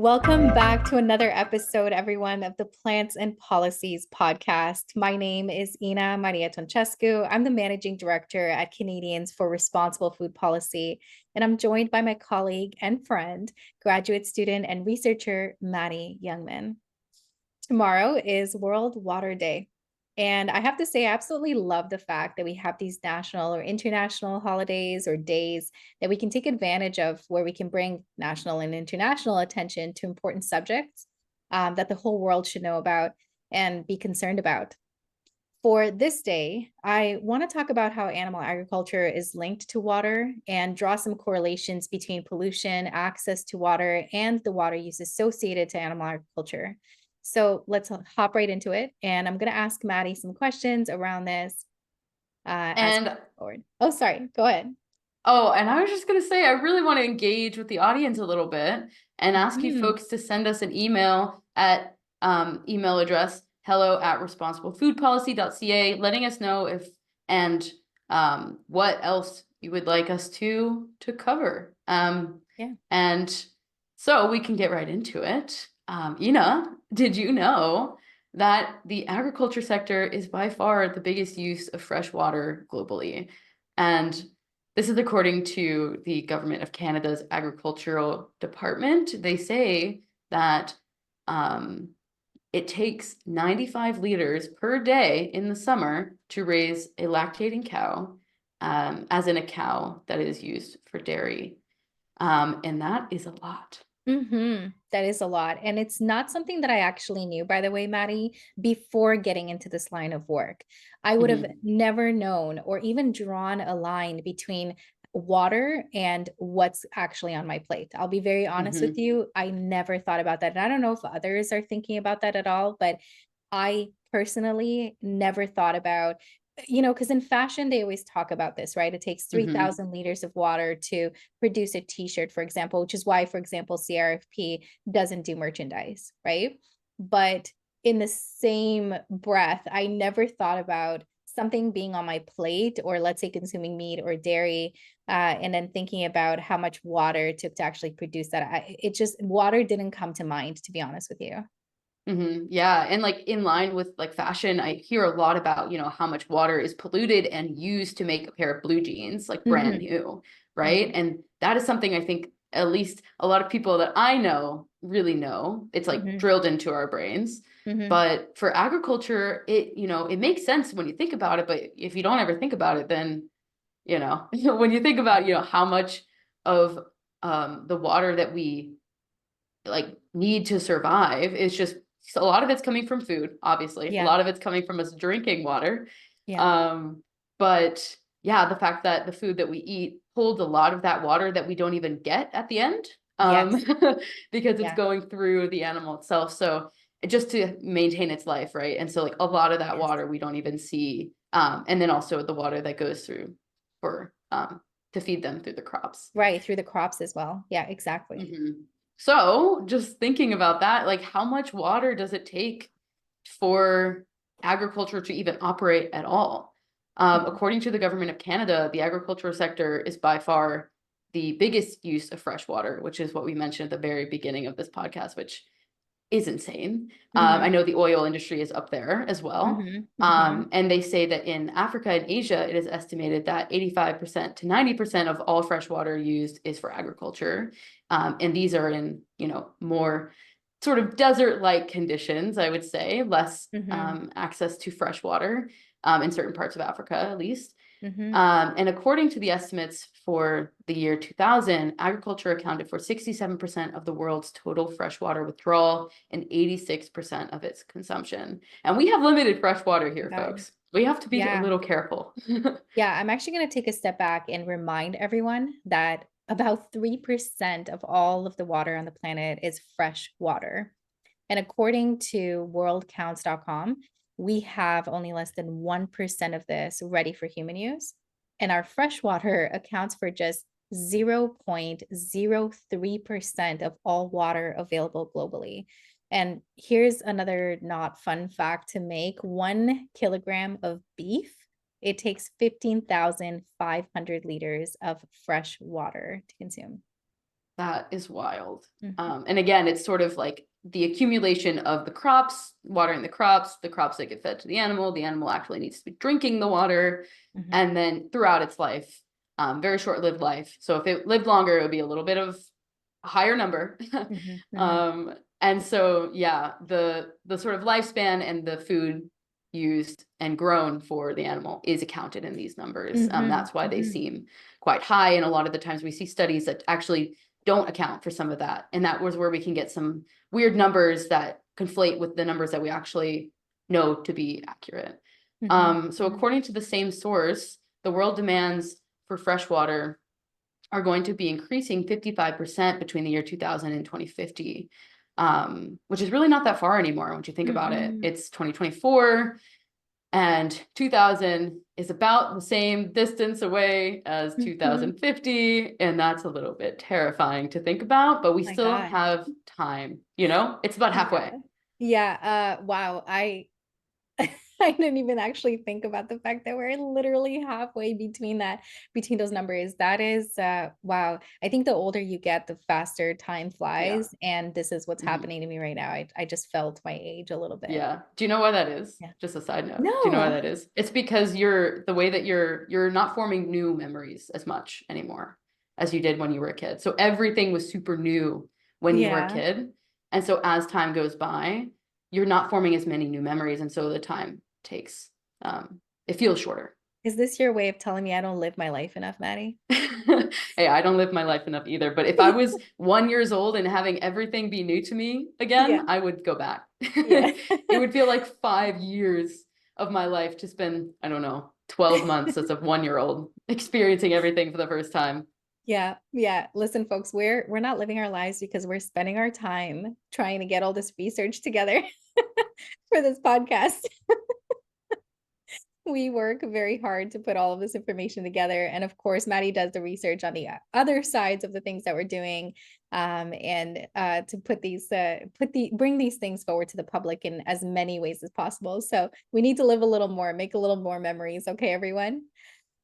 Welcome back to another episode, everyone, of the Plants and Policies podcast. My name is Ina Maria Toncescu. I'm the managing director at Canadians for Responsible Food Policy, and I'm joined by my colleague and friend, graduate student and researcher, Maddie Youngman. Tomorrow is World Water Day. And I have to say, I absolutely love the fact that we have these national or international holidays or days that we can take advantage of where we can bring national and international attention to important subjects that the whole world should know about and be concerned about. For this day, I want to talk about how animal agriculture is linked to water and draw some correlations between pollution, access to water, and the water use associated to animal agriculture. So let's hop right into it. And I'm going to ask Maddie some questions around this as we And move forward. Oh, sorry. Go ahead. and I was just going to say, I really want to engage with the audience a little bit and ask you folks to send us an email at email address hello@responsiblefoodpolicy.ca, letting us know if and what else you would like us to cover. And so we can get right into it. Ina, did you know that the agriculture sector is by far the biggest use of fresh water globally? And this is according to the Government of Canada's Agricultural Department. They say that it takes 95 liters per day in the summer to raise a lactating cow, as in a cow that is used for dairy. And that is a lot. That is a lot. And it's not something that I actually knew, by the way, Maddie, before getting into this line of work. I would have never known or even drawn a line between water and what's actually on my plate. I'll be very honest with you. I never thought about that. And I don't know if others are thinking about that at all, but I personally never thought about, because in fashion, they always talk about this, right? It takes 3,000 liters of water to produce a t-shirt, for example, which is why, for example, CRFP doesn't do merchandise, right? But in the same breath, I never thought about something being on my plate, or let's say consuming meat or dairy, and then thinking about how much water it took to actually produce that. Water didn't come to mind, to be honest with you. Yeah. And like in line with like fashion, I hear a lot about, how much water is polluted and used to make a pair of blue jeans, like brand new, right? And that is something I think at least a lot of people that I know really know. It's like drilled into our brains. But for agriculture, it makes sense when you think about it. But if you don't ever think about it, then, when you think about, how much of the water that we like need to survive is just, so a lot of it's coming from food, obviously. A lot of it's coming from us drinking water. But yeah, the fact that the food that we eat holds a lot of that water that we don't even get at the end, because it's going through the animal itself. So just to maintain its life, right? And so like a lot of that water we don't even see. And then also the water that goes through to feed them through the crops. Right, through the crops as well. Yeah, exactly. So just thinking about that, like how much water does it take for agriculture to even operate at all? According to the Government of Canada, the agricultural sector is by far the biggest use of fresh water, which is what we mentioned at the very beginning of this podcast, which is insane. I know the oil industry is up there as well. And they say that in Africa and Asia, it is estimated that 85% to 90% of all fresh water used is for agriculture. And these are in, more sort of desert-like conditions, I would say, less access to fresh water in certain parts of Africa, at least. And according to the estimates for the year 2000, agriculture accounted for 67% of the world's total freshwater withdrawal and 86% of its consumption. And we have limited freshwater here, folks. We have to be a little careful. Yeah, I'm actually going to take a step back and remind everyone that about 3% of all of the water on the planet is fresh water. And according to worldcounts.com, we have only less than 1% of this ready for human use. And our freshwater accounts for just 0.03% of all water available globally. And here's another not fun fact to make. 1 kilogram of beef, it takes 15,500 liters of fresh water to consume. That is wild. Mhm, And again, it's sort of like the accumulation of the crops, watering the crops that get fed to the animal actually needs to be drinking the water, mhm, and then throughout its life, very short-lived life. So if it lived longer, it would be a little bit of a higher number. mhm, mhm, And so yeah, the sort of lifespan and the food used and grown for the animal is accounted in these numbers. mhm, That's why they mhm, seem quite high. And a lot of the times we see studies that actually don't account for some of that. And that was where we can get some weird numbers that conflate with the numbers that we actually know to be accurate. mhm, So mhm. according to the same source, the world demands for fresh water are going to be increasing 55% between the year 2000 and 2050, which is really not that far anymore once you think about it. Mhm, It's 2024, and 2000 is about the same distance away as mhm. 2050. And that's a little bit terrifying to think about, but we My still God. have time, it's about Yeah. halfway. Yeah, wow, I didn't even actually think about the fact that we're literally halfway between those numbers. That is, wow. I think the older you get, the faster time Yeah. flies, and this is what's Mhm. happening to me right now. I just felt my age a little bit. Yeah. Do you know why that is? Yeah. Just a side note. Do you know why No. that is? It's because you're not forming new memories as much anymore as you did when you were a kid. So everything was super new when you were a Yeah. kid. And so as time goes by, you're not forming as many new memories. And so the time takes, it feels shorter. Is this your way of telling me I don't live my life enough, Maddie? Hey, I don't live my life enough either. But if I was 1 years old and having everything be new to me Yeah. again, I would go back. Yeah. It would feel like 5 years of my life to spend, I don't know, 12 months as a 1 year old experiencing everything for the first time. Yeah, yeah. Listen, folks, we're not living our lives because we're spending our time trying to get all this research together for this podcast. We work very hard to put all of this information together. And of course, Maddie does the research on the other sides of the things that we're doing, and to bring these things forward to the public in as many ways as possible. So we need to live a little more, make a little more memories. Okay, everyone?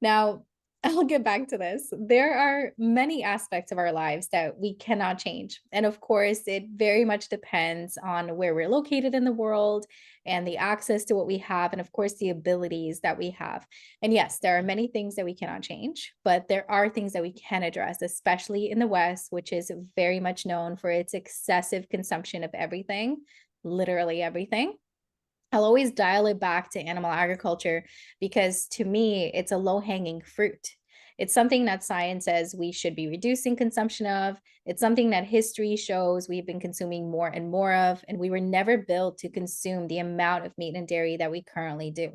Now, I'll get back to this. There are many aspects of our lives that we cannot change. And of course, it very much depends on where we're located in the world and the access to what we have, and of course, the abilities that we have. And yes, there are many things that we cannot change, but there are things that we can address, especially in the West, which is very much known for its excessive consumption of everything, literally everything. I'll always dial it back to animal agriculture because to me, it's a low hanging fruit. It's something that science says we should be reducing consumption of. It's something that history shows we've been consuming more and more of, and we were never built to consume the amount of meat and dairy that we currently do.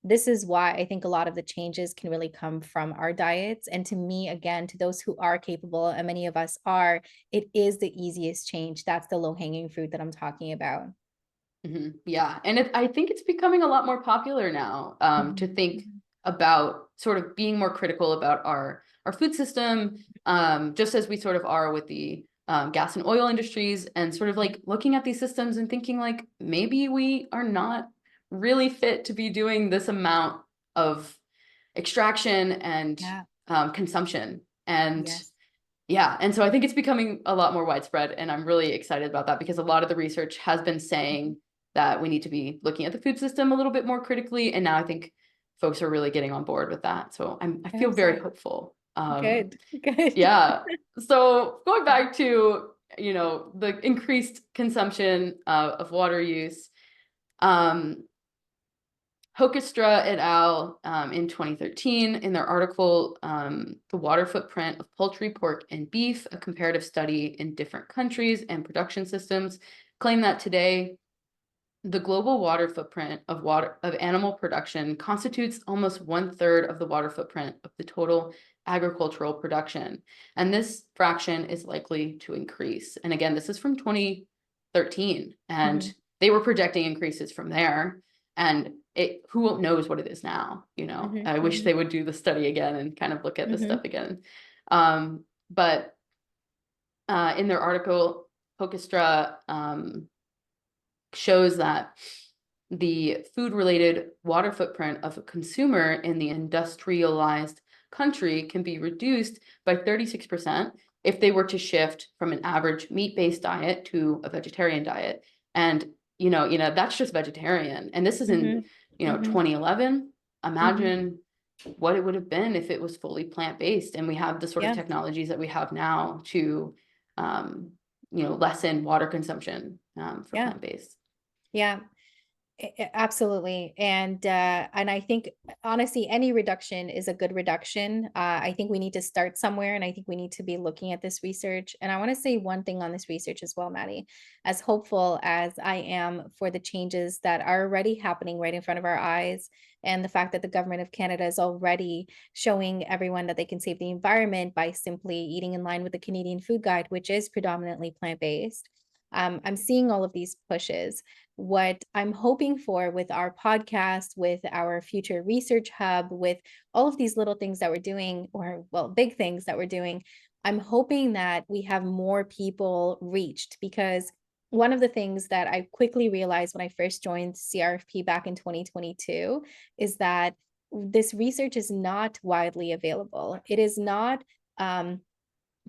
This is why I think a lot of the changes can really come from our diets. And to me, again, to those who are capable, and many of us are, it is the easiest change. That's the low hanging fruit that I'm talking about. Yeah. And I think it's becoming a lot more popular now, to Mhm, think mhm. about sort of being more critical about our food system, just as we sort of are with the gas and oil industries, and sort of like looking at these systems and thinking like maybe we are not really fit to be doing this amount of extraction and Yeah. consumption. And Yes. yeah, and so I think it's becoming a lot more widespread, and I'm really excited about that because a lot of the research has been Mhm. saying that we need to be looking at the food system a little bit more critically, and now I think folks are really getting on board with that. So I I feel hope so. very hopeful. Good. Good. Yeah. So going back to, the increased consumption of water use, um, Hoekstra et al. In 2013, in their article, The Water Footprint of Poultry, Pork, and Beef, a comparative study in different countries and production systems, claim that today the global water footprint of animal production constitutes almost 1/3 of the water footprint of the total agricultural production. And this fraction is likely to increase. And again, this is from 2013, and Mhm, they were projecting increases from there. And who knows what it is now, mhm, I wish mhm, they would do the study again and kind of look at this mhm, stuff again. But in their article, Hoekstra shows that the food related water footprint of a consumer in the industrialized country can be reduced by 36% if they were to shift from an average meat-based diet to a vegetarian diet. And, that's just vegetarian. And this is in, Mm-hmm. 2011. Mm-hmm. Imagine what it would have been if it was fully plant-based. And we have the sort of Yeah. technologies that we have now to, lessen water consumption for Yeah. plant-based. Yeah. Absolutely. And I think honestly, any reduction is a good reduction. I think we need to start somewhere, and I think we need to be looking at this research. And I want to say one thing on this research as well, Maddie. As hopeful as I am for the changes that are already happening right in front of our eyes, and the fact that the government of Canada is already showing everyone that they can save the environment by simply eating in line with the Canadian Food Guide, which is predominantly plant-based. I'm seeing all of these pushes. What I'm hoping for with our podcast, with our future research hub, with all of these little things that we're doing, or well, big things that we're doing, I'm hoping that we have more people reached, because one of the things that I quickly realized when I first joined CRFP back in 2022 is that this research is not widely available. It is not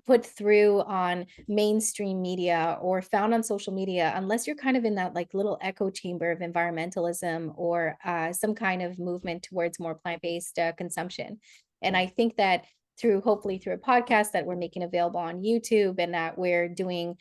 put through on mainstream media or found on social media unless you're kind of in that like little echo chamber of environmentalism, or some kind of movement towards more plant-based consumption. And I think that hopefully through a podcast that we're making available on YouTube, and that we're doing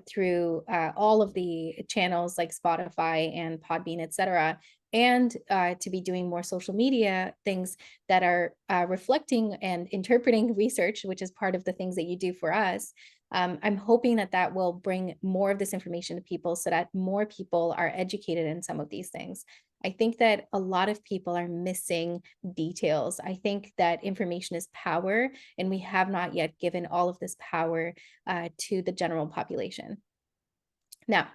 through all of the channels like Spotify and Podbean, etc., and to be doing more social media things that are reflecting and interpreting research, which is part of the things that you do for us. I'm hoping that that will bring more of this information to people so that more people are educated in some of these things. I think that a lot of people are missing details. I think that information is power, and we have not yet given all of this power to the general population. Now,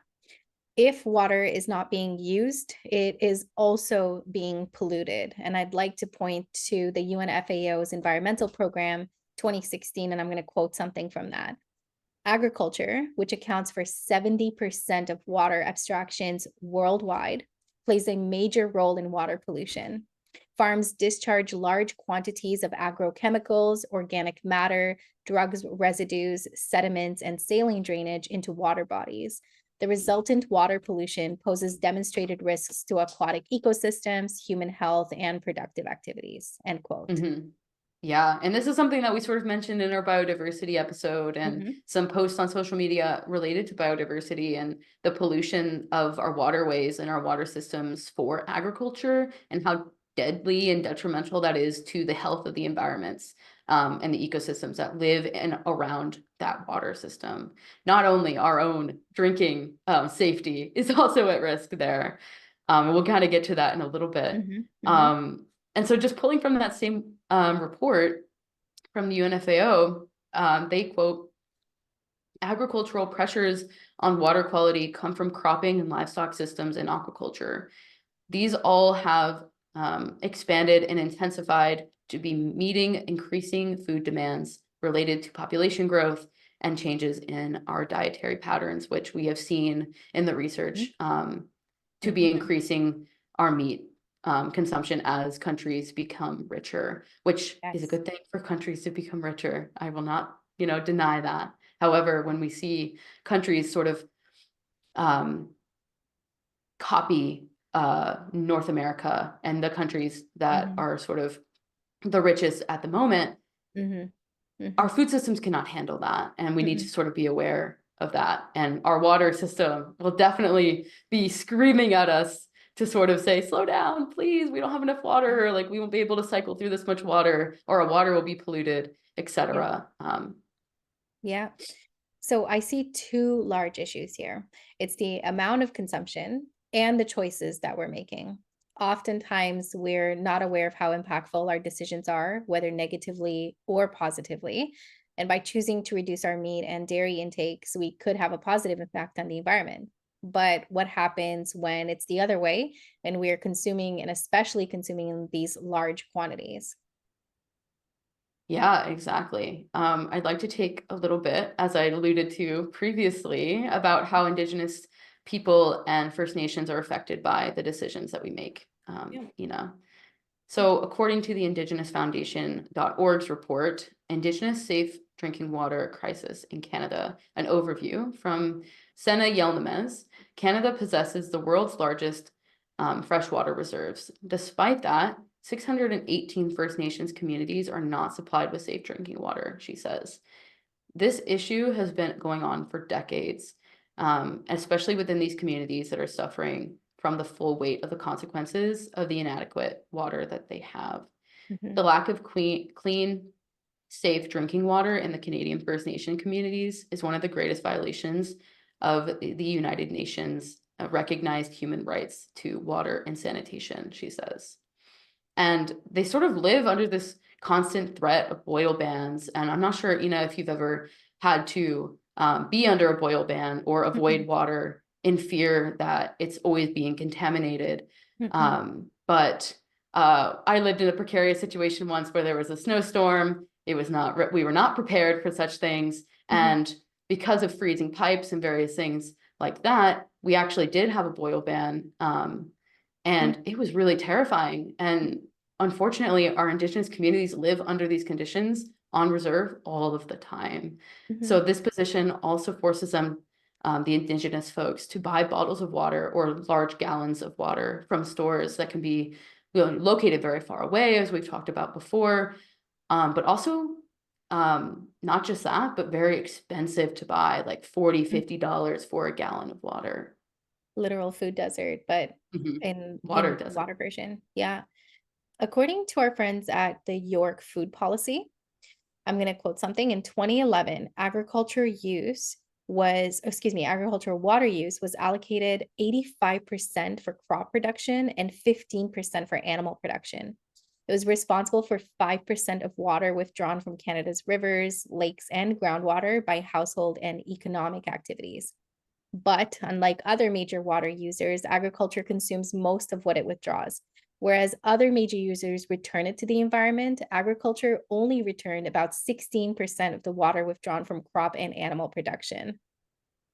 if water is not being used, it is also being polluted. And I'd like to point to the UNFAO's environmental program 2016, and I'm going to quote something from that. Agriculture, which accounts for 70% of water abstractions worldwide, plays a major role in water pollution. Farms discharge large quantities of agrochemicals, organic matter, drugs, residues, sediments, and saline drainage into water bodies. The resultant water pollution poses demonstrated risks to aquatic ecosystems, human health, and productive activities, end quote. Mm-hmm. Yeah, and this is something that we sort of mentioned in our biodiversity episode, and some posts on social media related to biodiversity and the pollution of our waterways and our water systems for agriculture, and how deadly and detrimental that is to the health of the environments and the ecosystems that live and around that water system. Not only our own drinking safety is also at risk there. And we'll kind of get to that in a little bit. And so just pulling from that same report from the UNFAO, they quote, agricultural pressures on water quality come from cropping and livestock systems and aquaculture. These all have expanded and intensified to be meeting increasing food demands related to population growth and changes in our dietary patterns, which we have seen in the research to be increasing our meat consumption as countries become richer, which is a good thing for countries to become richer. I will not, deny that. However, when we see countries sort of copy North America and the countries that are sort of the richest at the moment, our food systems cannot handle that. And we need to sort of be aware of that. And our water system will definitely be screaming at us to sort of say, slow down, please, we don't have enough water, or like we won't be able to cycle through this much water, or our water will be polluted, etc. Yeah. So I see two large issues here. It's the amount of consumption and the choices that we're making. Oftentimes, we're not aware of how impactful our decisions are, whether negatively or positively. And by choosing to reduce our meat and dairy intakes, we could have a positive impact on the environment. But what happens when it's the other way and we're consuming, and especially consuming in these large quantities? Yeah, exactly. I'd like to take a little bit, as I alluded to previously, about how Indigenous people and First Nations are affected by the decisions that we make. So according to the Indigenous Foundation.org's report, Indigenous safe drinking water crisis in Canada. An overview from Sena Yelnamez. Canada possesses the world's largest freshwater reserves. Despite that, 618 First Nations communities are not supplied with safe drinking water, she says. This issue has been going on for decades, especially within these communities that are suffering from the full weight of the consequences of the inadequate water that they have. Mhm. The lack of clean, safe drinking water in the Canadian First Nation communities is one of the greatest violations of the United Nations recognized human rights to water and sanitation, she says. And they sort of live under this constant threat of boil bans. And I'm not sure, if you've ever had to be under a boil ban or avoid water in fear that it's always being contaminated. Mhm. But I lived in a precarious situation once where there was a snowstorm. It was not, we were not prepared for such things. Mhm. And because of freezing pipes and various things like that, we actually did have a boil ban. And it was really terrifying. And unfortunately, our Indigenous communities live under these conditions on reserve all of the time. Mhm. So this position also forces them, the Indigenous folks, to buy bottles of water or large gallons of water from stores that can be located very far away, as we've talked about before, but also not just that, but very expensive to buy, like $40, Mhm. $50 for a gallon of water. Literal food desert, but Mhm. Water in desert. water version. Yeah. According to our friends at the York Food Policy, I'm going to quote something. In 2011, agricultural water use was allocated 85% for crop production and 15% for animal production. It was responsible for 5% of water withdrawn from Canada's rivers, lakes, and groundwater by household and economic activities. But unlike other major water users, agriculture consumes most of what it withdraws. Whereas other major users return it to the environment, agriculture only returned about 16% of the water withdrawn from crop and animal production.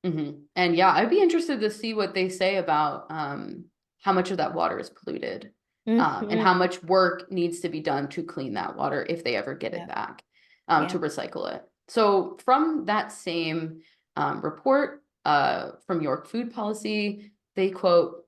And yeah, I'd be interested to see what they say about how much of that water is polluted, and how Mhm. much work needs to be done to clean that water if they ever get it Yeah. back, Yeah. to recycle it. So from that same report from York Food Policy, they quote,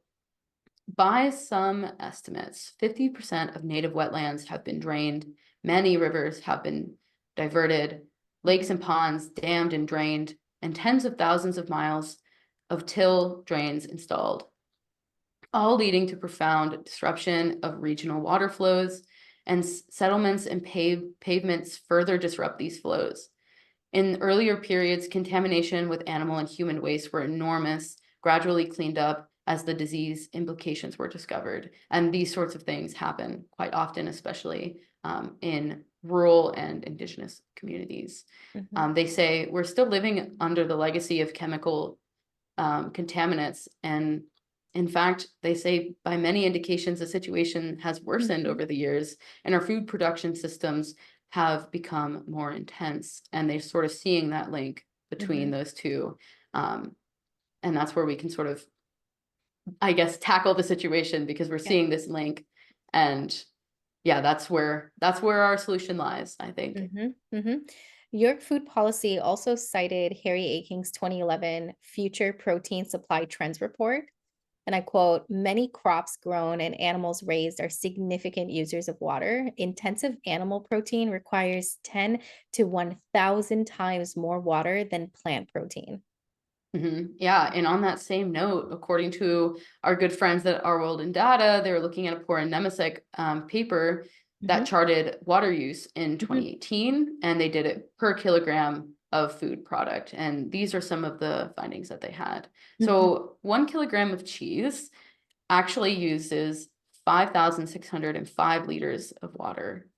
by some estimates, 50% of native wetlands have been drained, many rivers have been diverted, lakes Mhm. and ponds dammed and drained, and tens of thousands of miles of till drains installed, all leading to profound disruption of regional water flows, and settlements and pavements further disrupt these flows. In earlier periods, contamination with animal and human waste were enormous, gradually cleaned up as the disease implications were discovered. And these sorts of things happen quite often, especially in rural and Indigenous communities. Mhm. They say we're still living under the legacy of chemical contaminants. And in fact, they say by many indications, the situation has worsened Mhm. over the years, and our food production systems have become more intense. And they're sort of seeing that link between Mhm. those two. Um, and that's where we can sort of, I guess, tackle the situation, because we're Yeah. seeing this link. And yeah, that's where our solution lies, I think. Mhm. Mhm. York Food Policy also cited Harry Aking's 2011 Future Protein Supply Trends Report. And I quote, many crops grown and animals raised are significant users of water. Intensive animal protein requires 10 to 1,000 times more water than plant protein. Yeah, and on that same note, according to our good friends at Our World in Data, they were looking at a Poor and Nemesek paper that Mhm. charted water use in Mhm. 2018, and they did it per kilogram of food product. And these are some of the findings that they had. Mhm. So 1 kilogram of cheese actually uses 5,605 liters of water,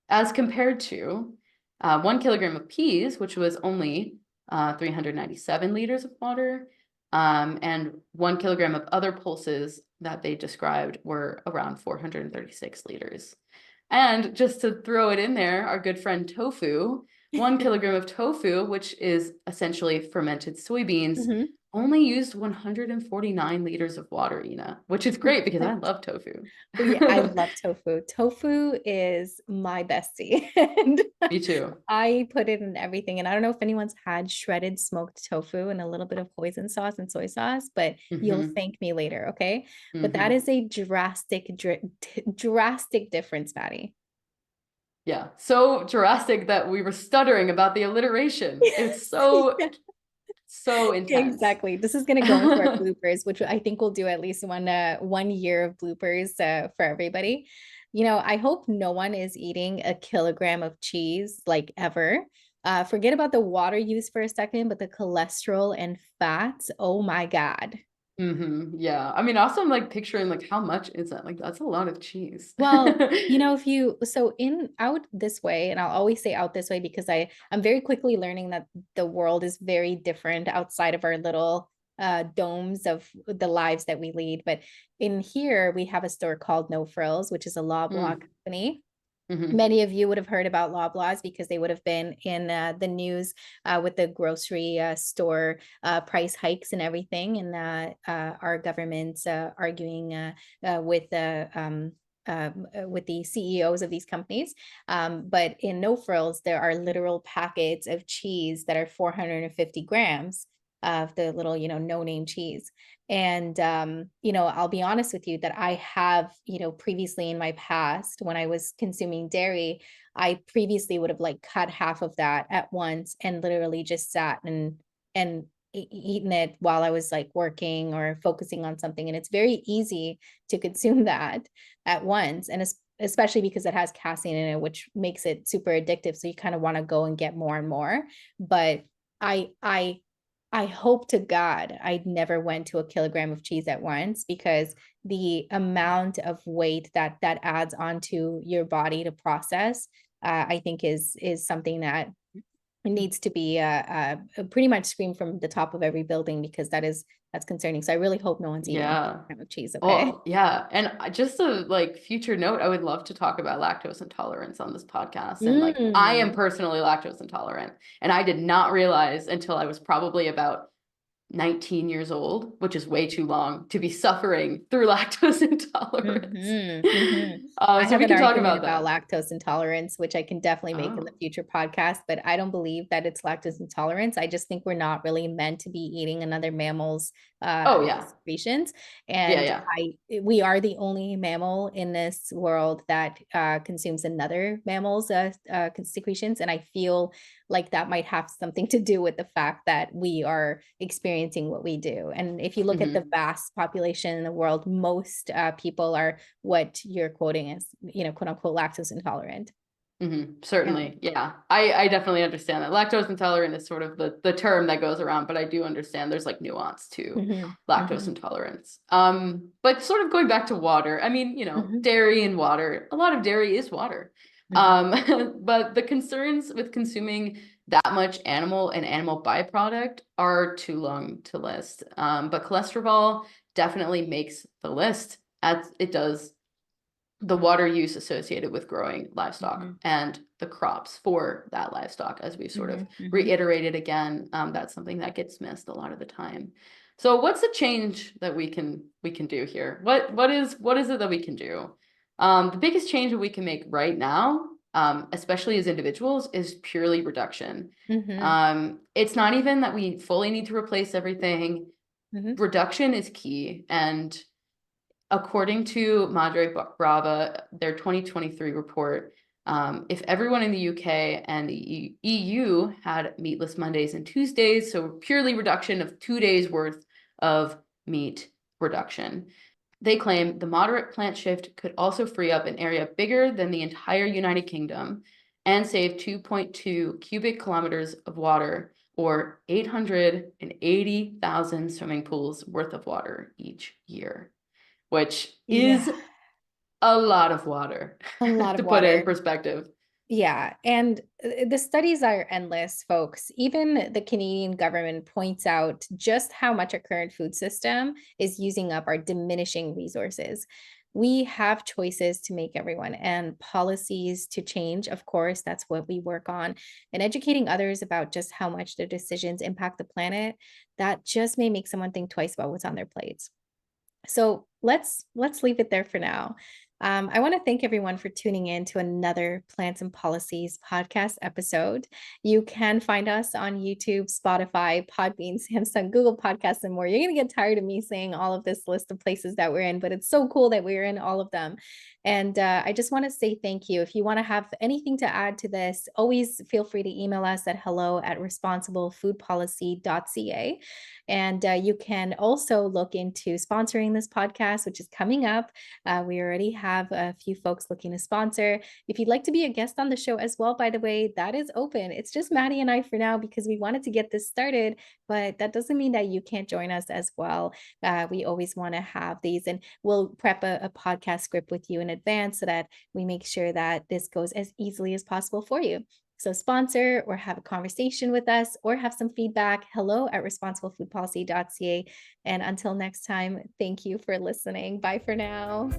as compared to 1 kilogram of peas, which was only 397 liters of water, and 1 kilogram of other pulses that they described were around 436 liters. And just to throw it in there, our good friend tofu, 1 kilogram of tofu, which is essentially fermented soybeans, Mhm. only used 149 liters of water, Ina, which is great because I love tofu. Oh yeah, I love tofu. Tofu is my bestie. And Me too. I put it in everything. And I don't know if anyone's had shredded smoked tofu and a little bit of hoisin sauce and soy sauce, but you'll Hmm. thank me later, okay? But that Hmm. is a drastic difference, Maddie. Yeah, so drastic that we were stuttering about the alliteration. It's so intense. Exactly. This is gonna go into our bloopers, which I think we'll do at least one year of bloopers for everybody. You know, I hope no one is eating a kilogram of cheese like ever. Forget about the water use for a second, but the cholesterol and fats. Oh my God. Yeah. I mean, also I'm like picturing like how much is that? Like that's a lot of cheese. Well, you know, if you so in out this way, and I'll always say out this way because I'm very quickly learning that the world is very different outside of our little domes of the lives that we lead. But in here, we have a store called No Frills, which is a Loblaw Mm. company. Hmm. Many of you would have heard about Loblaws because they would have been in the news with the grocery store price hikes and everything, and our government's arguing with the CEOs of these companies. But in No Frills, there are literal packets of cheese that are 450 grams of the little, no name cheese. And, I'll be honest with you that I have, previously in my past, when I was consuming dairy, I previously would have like cut half of that at once and literally just sat and eaten it while I was like working or focusing on something. And it's very easy to consume that at once. And especially because it has casein in it, which makes it super addictive. So you kind of want to go and get more and more. But I I I hope to God I never went to a kilogram of cheese at once because the amount of weight that adds onto your body to process, I think is something that needs to be pretty much screamed from the top of every building because that's concerning. So I really hope no one's eating a Yeah. kilogram of cheese. Okay. Oh, yeah. And just a like future note, I would love to talk about lactose intolerance on this podcast. And like I am Mm. personally lactose intolerant, and I did not realize until I was probably about 19 years old, which is way too long to be suffering through lactose intolerance. I So have we an can talk argument about about that. lactose intolerance, which I can definitely make in the Oh. future podcast, but I don't believe that it's lactose intolerance. I just think we're not really meant to be eating another mammal's Oh yeah. secretions. Yeah, And yeah. we are the only mammal in this world that consumes another mammal's secretions. And I feel like that might have something to do with the fact that we are experiencing what we do. And if you look at the Hmm. vast population in the world, most people are what you're quoting as, quote unquote, lactose intolerant. Yeah. Certainly. Yeah. I definitely understand that. Lactose intolerant is sort of the term that goes around, but I do understand there's like nuance to Hmm. lactose Hmm. intolerance. But sort of going back to water, I mean, Hmm. dairy and water, a lot of dairy is water. Hmm. But the concerns with consuming that much animal and animal byproduct are too long to list. But cholesterol definitely makes the list, as it does the water use associated with growing livestock Hmm. and the crops for that livestock, as we sort of Hmm. Hmm. reiterated again. That's something that gets missed a lot of the time. So what's the change that we can do here? What is it that we can do? The biggest change that we can make right now, especially as individuals, is purely reduction. Hmm. It's not even that we fully need to replace everything. Hmm. Reduction is key, and according to Madre Brava, their 2023 report, if everyone in the UK and the EU had meatless Mondays and Tuesdays, so purely reduction of 2 days worth of meat reduction, they claim the moderate plant shift could also free up an area bigger than the entire United Kingdom and save 2.2 cubic kilometers of water or 880,000 swimming pools worth of water each year, which Yeah. is a lot of water A lot to of put it in water. perspective. Yeah, and the studies are endless, folks. Even the Canadian government points out just how much our current food system is using up our diminishing resources. we have choices to make, everyone, and policies to change. Of course, that's what we work on. And educating others about just how much their decisions impact the planet, that just may make someone think twice about what's on their plates. So let's leave it there for now. I want to thank everyone for tuning in to another Plants and Policies podcast episode. You can find us on YouTube, Spotify, Podbean, Samsung, Google Podcasts, and more. You're going to get tired of me saying all of this list of places that we're in, but it's so cool that we're in all of them. And I just want to say thank you. If you want to have anything to add to this, always feel free to email us at hello@responsiblefoodpolicy.ca. And you can also look into sponsoring this podcast, which is coming up. We already have a few folks looking to sponsor. If you'd like to be a guest on the show as well, by the way, that is open. It's just Maddie and I for now because we wanted to get this started, but that doesn't mean that you can't join us as well. We always want to have these, and we'll prep a podcast script with you in advance so that we make sure that this goes as easily as possible for you. So sponsor or have a conversation with us or have some feedback, hello@responsiblefoodpolicy.ca. And until next time, thank you for listening. Bye for now.